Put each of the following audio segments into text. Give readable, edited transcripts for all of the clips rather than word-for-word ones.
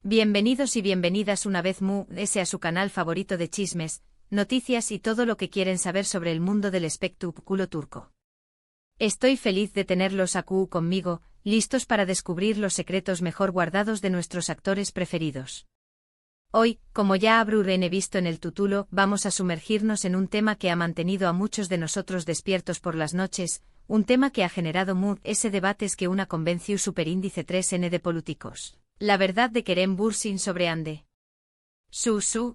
Bienvenidos y bienvenidas una vez más a su canal favorito de chismes, noticias y todo lo que quieren saber sobre el mundo del espectáculo turco. Estoy feliz de tenerlos aquí conmigo, listos para descubrir los secretos mejor guardados de nuestros actores preferidos. Hoy, como ya habrán visto en el título, vamos a sumergirnos en un tema que ha mantenido a muchos de nosotros despiertos por las noches, un tema que ha generado ese debates que una convención superíndice 3N de políticos. La verdad de Kerem Bürsin sobre Ande.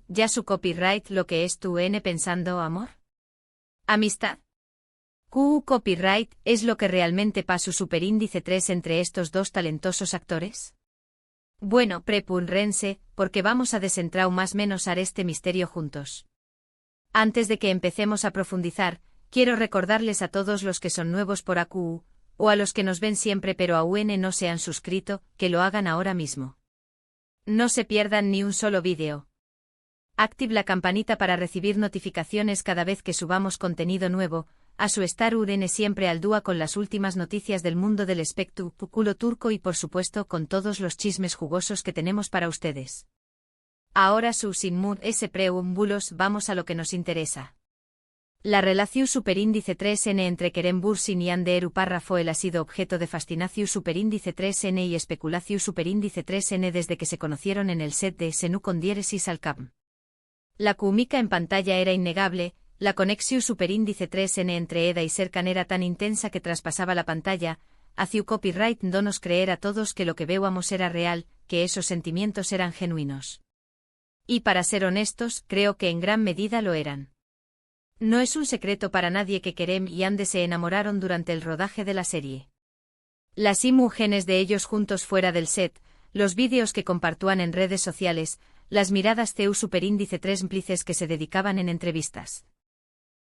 Ya su copyright lo que es tu N pensando amor. Amistad. Copyright es lo que realmente pasa su superíndice 3 entre estos dos talentosos actores. Bueno, prepúrense, porque vamos a desentrar más menos a este misterio juntos. Antes de que empecemos a profundizar, quiero recordarles a todos los que son nuevos por AQ, o a los que nos ven siempre pero aún no se han suscrito, que lo hagan ahora mismo. No se pierdan ni un solo vídeo. Active la campanita para recibir notificaciones cada vez que subamos contenido nuevo, a su estar siempre al día con las últimas noticias del mundo del espectáculo turco y por supuesto con todos los chismes jugosos que tenemos para ustedes. Ahora sin ese preámbulos vamos a lo que nos interesa. La relación superíndice 3N entre Kerem Bürsin y Hande Erçel fue ha sido objeto de fascinación superíndice 3N y especulación superíndice 3N desde que se conocieron en el set de Senú con Diéresis Alcam. La química en pantalla era innegable, la conexión superíndice 3N entre Eda y Serkan era tan intensa que traspasaba la pantalla, hacia copyright donos creer a todos que lo que veíamos era real, que esos sentimientos eran genuinos. Y para ser honestos, creo que en gran medida lo eran. No es un secreto para nadie que Kerem y Hande se enamoraron durante el rodaje de la serie. Las imágenes de ellos juntos fuera del set, los vídeos que compartían en redes sociales, las miradas superíndice 3 cómplices que se dedicaban en entrevistas.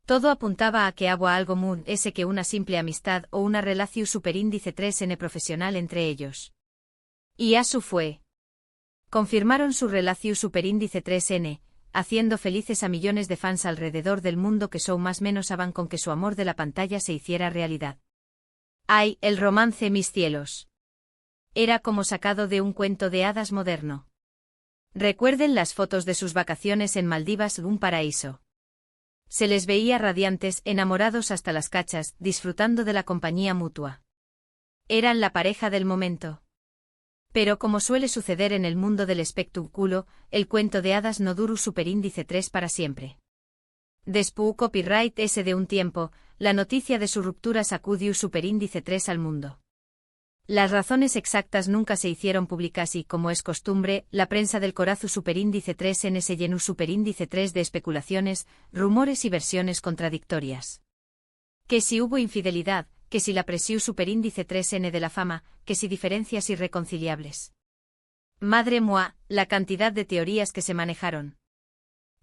Todo apuntaba a que había algo ese que una simple amistad o una relación superíndice 3N profesional entre ellos. Y así fue. Confirmaron su relación superíndice 3N, haciendo felices a millones de fans alrededor del mundo que más menos saben con que su amor de la pantalla se hiciera realidad. ¡Ay, el romance mis cielos! Era como sacado de un cuento de hadas moderno. Recuerden las fotos de sus vacaciones en Maldivas, un paraíso. Se les veía radiantes, enamorados hasta las cachas, disfrutando de la compañía mutua. Eran la pareja del momento. Pero como suele suceder en el mundo del espectáculo, el cuento de hadas no duró superíndice 3 para siempre. Después copyright ese de un tiempo, la noticia de su ruptura sacudió superíndice 3 al mundo. Las razones exactas nunca se hicieron públicas y, como es costumbre, la prensa del corazo superíndice 3N se llenó superíndice 3 de especulaciones, rumores y versiones contradictorias. Que si hubo infidelidad, que si la presión superíndice 3N de la fama, que si diferencias irreconciliables. Madre mía, la cantidad de teorías que se manejaron.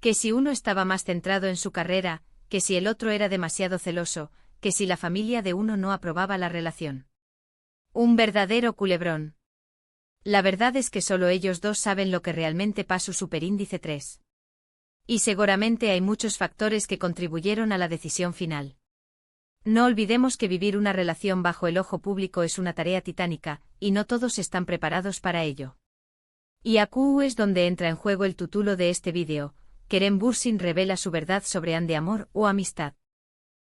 Que si uno estaba más centrado en su carrera, que si el otro era demasiado celoso, que si la familia de uno no aprobaba la relación. Un verdadero culebrón. La verdad es que solo ellos dos saben lo que realmente pasó superíndice 3. Y seguramente hay muchos factores que contribuyeron a la decisión final. No olvidemos que vivir una relación bajo el ojo público es una tarea titánica, y no todos están preparados para ello. Y aquí es donde entra en juego el título de este vídeo, Kerem Bürsin revela su verdad sobre Hande amor o amistad.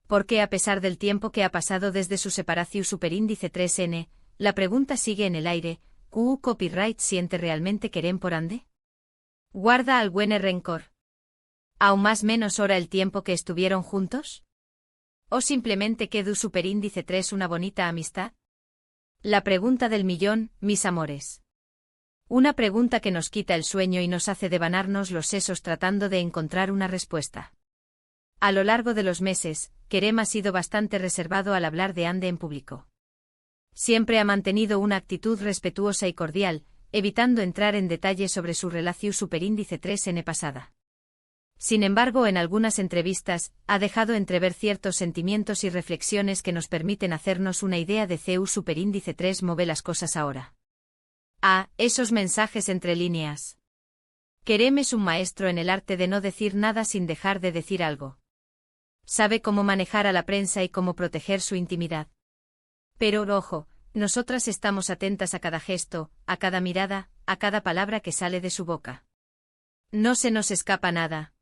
Porque a pesar del tiempo que ha pasado desde su separación superíndice 3N, la pregunta sigue en el aire, ¿copyright siente realmente Kerem por Hande? ¿Guarda algún rencor? ¿Aún más menos hora el tiempo que estuvieron juntos? ¿O simplemente quedó superíndice 3 una bonita amistad? La pregunta del millón, mis amores. Una pregunta que nos quita el sueño y nos hace devanarnos los sesos tratando de encontrar una respuesta. A lo largo de los meses, Kerem ha sido bastante reservado al hablar de Hande en público. Siempre ha mantenido una actitud respetuosa y cordial, evitando entrar en detalles sobre su relación superíndice 3N pasada. Sin embargo, en algunas entrevistas, ha dejado entrever ciertos sentimientos y reflexiones que nos permiten hacernos una idea de superíndice 3 mueve las cosas ahora. Esos mensajes entre líneas. Kerem es un maestro en el arte de no decir nada sin dejar de decir algo. Sabe cómo manejar a la prensa y cómo proteger su intimidad. Pero, ojo, nosotras estamos atentas a cada gesto, a cada mirada, a cada palabra que sale de su boca. No se nos escapa nada.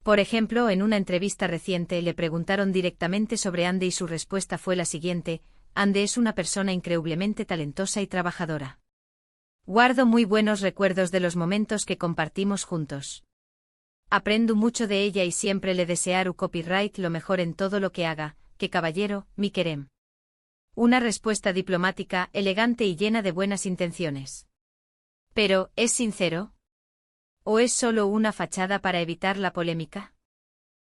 Por ejemplo, en una entrevista reciente le preguntaron directamente sobre Ande y su respuesta fue la siguiente: Ande es una persona increíblemente talentosa y trabajadora. Guardo muy buenos recuerdos de los momentos que compartimos juntos. Aprendo mucho de ella y siempre le desearu copyright lo mejor en todo lo que haga, que caballero, mi querem. Una respuesta diplomática, elegante y llena de buenas intenciones. Pero, ¿es sincero? ¿O es solo una fachada para evitar la polémica?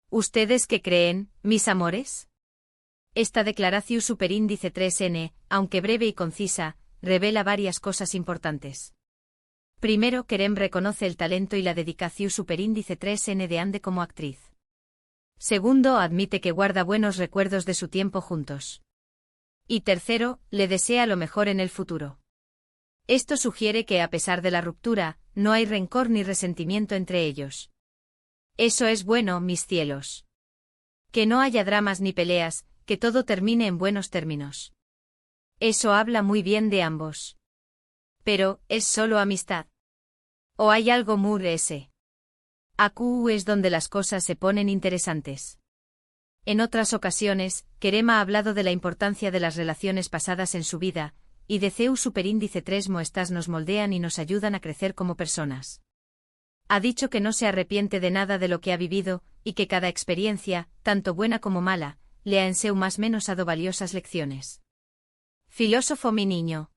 ¿Ustedes qué creen, mis amores? Esta declaración superíndice 3N, aunque breve y concisa, revela varias cosas importantes. Primero, Kerem reconoce el talento y la dedicación superíndice 3N de Ande como actriz. Segundo, admite que guarda buenos recuerdos de su tiempo juntos. Y tercero, le desea lo mejor en el futuro. Esto sugiere que a pesar de la ruptura, no hay rencor ni resentimiento entre ellos. Eso es bueno, mis cielos. Que no haya dramas ni peleas, que todo termine en buenos términos. Eso habla muy bien de ambos. Pero, ¿es solo amistad? ¿O hay algo ese? Aquí es donde las cosas se ponen interesantes. En otras ocasiones, Kerem ha hablado de la importancia de las relaciones pasadas en su vida, y de CEU superíndice 3 estas nos moldean y nos ayudan a crecer como personas. Ha dicho que no se arrepiente de nada de lo que ha vivido, y que cada experiencia, tanto buena como mala, le ha en seu más menos dado valiosas lecciones. Filósofo mi niño.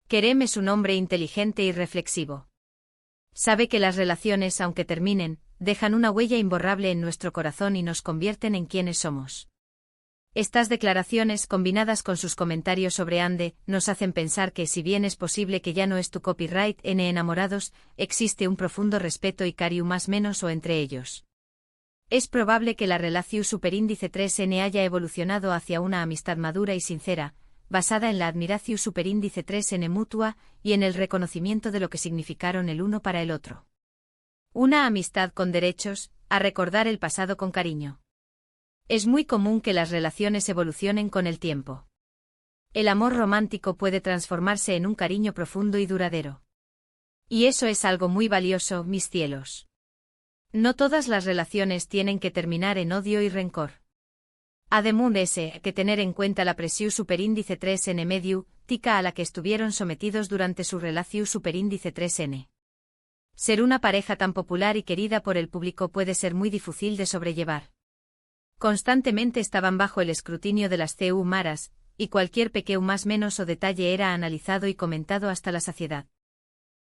Kerem es un hombre inteligente y reflexivo. Sabe que las relaciones, aunque terminen, dejan una huella imborrable en nuestro corazón y nos convierten en quienes somos. Estas declaraciones, combinadas con sus comentarios sobre Ande, nos hacen pensar que si bien es posible que ya no es tu copyright en enamorados, existe un profundo respeto y cariño más menos o entre ellos. Es probable que la relación superíndice 3N haya evolucionado hacia una amistad madura y sincera, basada en la admiración superíndice 3N mutua y en el reconocimiento de lo que significaron el uno para el otro. Una amistad con derechos, a recordar el pasado con cariño. Es muy común que las relaciones evolucionen con el tiempo. El amor romántico puede transformarse en un cariño profundo y duradero. Y eso es algo muy valioso, mis cielos. No todas las relaciones tienen que terminar en odio y rencor. Además que tener en cuenta la presión superíndice 3N medio, tica a la que estuvieron sometidos durante su relación superíndice 3N. Ser una pareja tan popular y querida por el público puede ser muy difícil de sobrellevar. Constantemente estaban bajo el escrutinio de las CU maras, y cualquier pequeño más menos o detalle era analizado y comentado hasta la saciedad.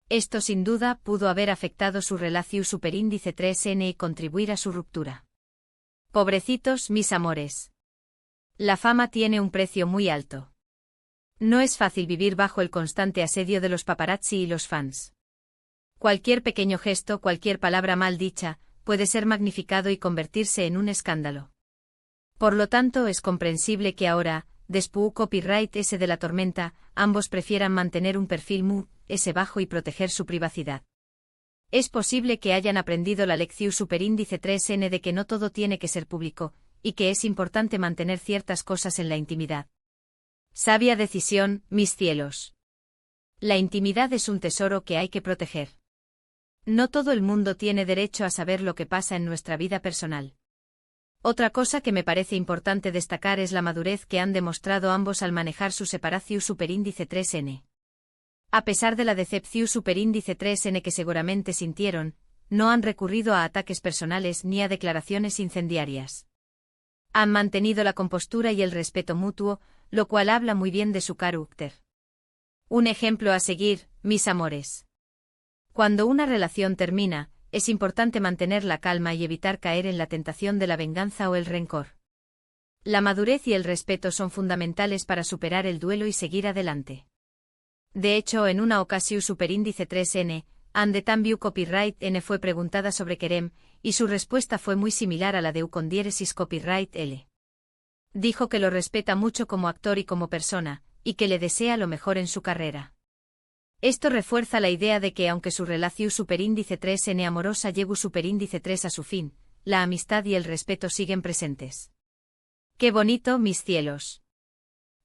Esto sin duda pudo haber afectado su relación superíndice 3N y contribuir a su ruptura. Pobrecitos mis amores. La fama tiene un precio muy alto. No es fácil vivir bajo el constante asedio de los paparazzi y los fans. Cualquier pequeño gesto, cualquier palabra mal dicha, puede ser magnificado y convertirse en un escándalo. Por lo tanto, es comprensible que ahora, después copyright ese de la tormenta, ambos prefieran mantener un perfil ese bajo y proteger su privacidad. Es posible que hayan aprendido la lección superíndice 3N de que no todo tiene que ser público, y que es importante mantener ciertas cosas en la intimidad. Sabia decisión, mis cielos. La intimidad es un tesoro que hay que proteger. No todo el mundo tiene derecho a saber lo que pasa en nuestra vida personal. Otra cosa que me parece importante destacar es la madurez que han demostrado ambos al manejar su separación superíndice 3N. A pesar de la decepción superíndice 3N que seguramente sintieron, no han recurrido a ataques personales ni a declaraciones incendiarias. Han mantenido la compostura y el respeto mutuo, lo cual habla muy bien de su carácter. Un ejemplo a seguir, mis amores. Cuando una relación termina, es importante mantener la calma y evitar caer en la tentación de la venganza o el rencor. La madurez y el respeto son fundamentales para superar el duelo y seguir adelante. De hecho, en una ocasión superíndice 3N, Ande también copyright N fue preguntada sobre Kerem, y su respuesta fue muy similar a la de U con diéresis copyright L. Dijo que lo respeta mucho como actor y como persona, y que le desea lo mejor en su carrera. Esto refuerza la idea de que aunque su relación superíndice 3N amorosa llegó superíndice 3 a su fin, la amistad y el respeto siguen presentes. ¡Qué bonito, mis cielos!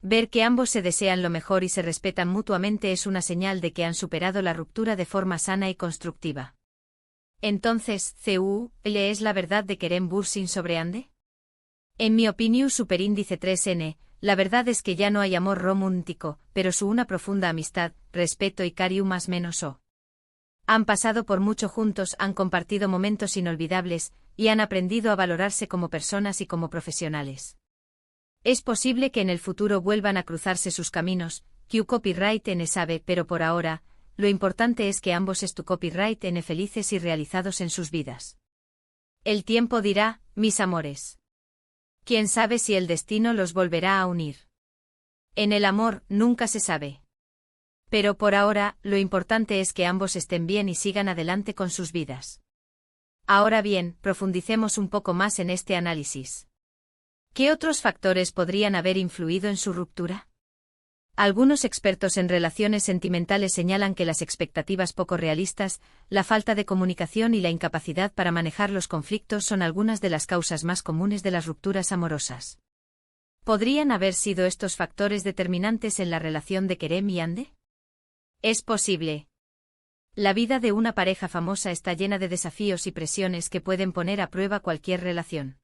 Ver que ambos se desean lo mejor y se respetan mutuamente es una señal de que han superado la ruptura de forma sana y constructiva. Entonces, ¿le es la verdad de Kerem Bürsin sobre Ande? En mi opinión superíndice 3N, la verdad es que ya no hay amor romántico, pero su una profunda amistad, respeto y cariño más menos o. Han pasado por mucho juntos, han compartido momentos inolvidables, y han aprendido a valorarse como personas y como profesionales. Es posible que en el futuro vuelvan a cruzarse sus caminos, que copyright N sabe, pero por ahora, lo importante es que ambos copyright N felices y realizados en sus vidas. El tiempo dirá, mis amores. ¿Quién sabe si el destino los volverá a unir? En el amor, nunca se sabe. Pero por ahora, lo importante es que ambos estén bien y sigan adelante con sus vidas. Ahora bien, profundicemos un poco más en este análisis. ¿Qué otros factores podrían haber influido en su ruptura? Algunos expertos en relaciones sentimentales señalan que las expectativas poco realistas, la falta de comunicación y la incapacidad para manejar los conflictos son algunas de las causas más comunes de las rupturas amorosas. ¿Podrían haber sido estos factores determinantes en la relación de Kerem y Ande? Es posible. La vida de una pareja famosa está llena de desafíos y presiones que pueden poner a prueba cualquier relación.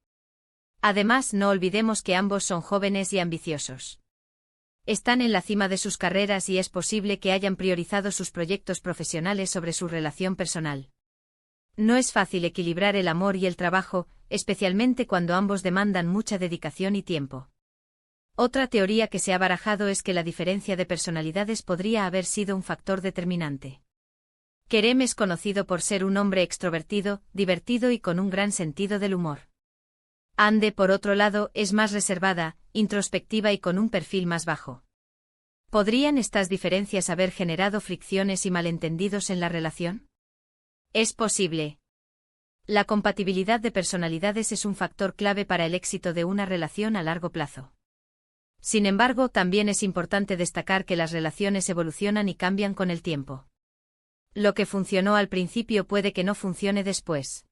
Además, no olvidemos que ambos son jóvenes y ambiciosos. Están en la cima de sus carreras y es posible que hayan priorizado sus proyectos profesionales sobre su relación personal. No es fácil equilibrar el amor y el trabajo, especialmente cuando ambos demandan mucha dedicación y tiempo. Otra teoría que se ha barajado es que la diferencia de personalidades podría haber sido un factor determinante. Kerem es conocido por ser un hombre extrovertido, divertido y con un gran sentido del humor. Ande, por otro lado, es más reservada, introspectiva y con un perfil más bajo. ¿Podrían estas diferencias haber generado fricciones y malentendidos en la relación? Es posible. La compatibilidad de personalidades es un factor clave para el éxito de una relación a largo plazo. Sin embargo, también es importante destacar que las relaciones evolucionan y cambian con el tiempo. Lo que funcionó al principio puede que no funcione después.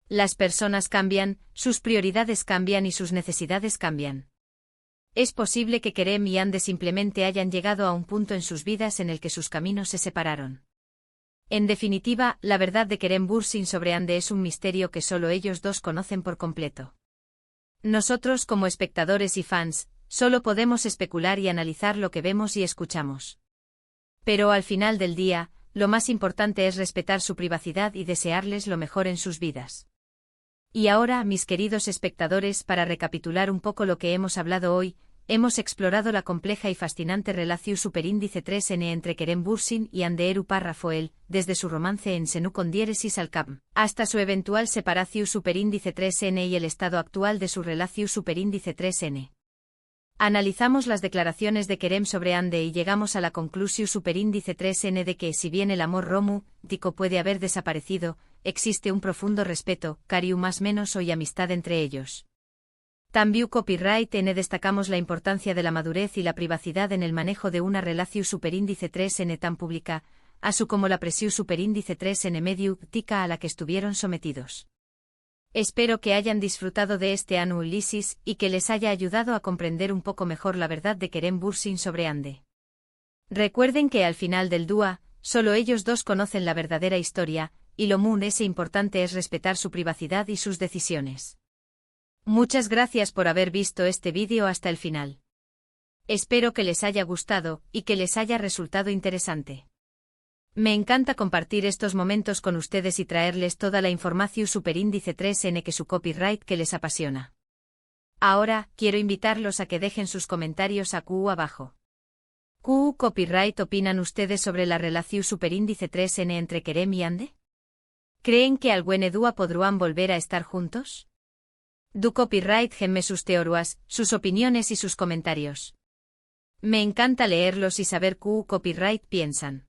Las personas cambian, sus prioridades cambian y sus necesidades cambian. Es posible que Kerem y Ande simplemente hayan llegado a un punto en sus vidas en el que sus caminos se separaron. En definitiva, la verdad de Kerem Bürsin sobre Ande es un misterio que solo ellos dos conocen por completo. Nosotros, como espectadores y fans, solo podemos especular y analizar lo que vemos y escuchamos. Pero al final del día, lo más importante es respetar su privacidad y desearles lo mejor en sus vidas. Y ahora, mis queridos espectadores, para recapitular un poco lo que hemos hablado hoy, hemos explorado la compleja y fascinante relación superíndice 3N entre Kerem Bürsin y Ande Erupar Rafael, desde su romance en Senú con diéresis al Cap, hasta su eventual separación superíndice 3N y el estado actual de su relación superíndice 3N. Analizamos las declaraciones de Kerem sobre Ande y llegamos a la conclusión superíndice 3N de que, si bien el amor romántico puede haber desaparecido, existe un profundo respeto, cariño más menos y amistad entre ellos. También copyright N destacamos la importancia de la madurez y la privacidad en el manejo de una relación superíndice 3N tan pública, así como la presión superíndice 3N mediática a la que estuvieron sometidos. Espero que hayan disfrutado de este análisis y que les haya ayudado a comprender un poco mejor la verdad de Kerem Bürsin sobre Ande. Recuerden que al final del dúo, solo ellos dos conocen la verdadera historia, y lo más importante es respetar su privacidad y sus decisiones. Muchas gracias por haber visto este vídeo hasta el final. Espero que les haya gustado y que les haya resultado interesante. Me encanta compartir estos momentos con ustedes y traerles toda la información superíndice 3N que su copyright que les apasiona. Ahora, quiero invitarlos a que dejen sus comentarios abajo. ¿Qué copyright opinan ustedes sobre la relación superíndice 3N entre Kerem y Ande? ¿Creen que algún dúo podrán volver a estar juntos? Du copyright gemme sus teorías, sus opiniones y sus comentarios. Me encanta leerlos y saber qué copyright piensan.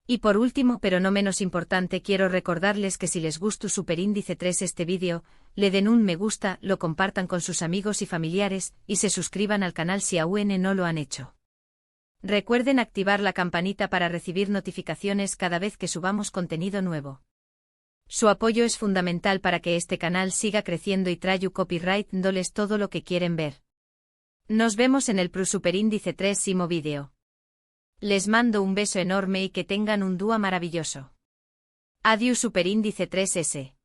Y por último, pero no menos importante, quiero recordarles que si les gustó superíndice 3 este vídeo, le den un me gusta, lo compartan con sus amigos y familiares, y se suscriban al canal si aún no lo han hecho. Recuerden activar la campanita para recibir notificaciones cada vez que subamos contenido nuevo. Su apoyo es fundamental para que este canal siga creciendo y traiga copyright dándoles todo lo que quieren ver. Nos vemos en el Pro Superíndice 3 Simo Video. Les mando un beso enorme y que tengan un día maravilloso. Adiós Superíndice 3S.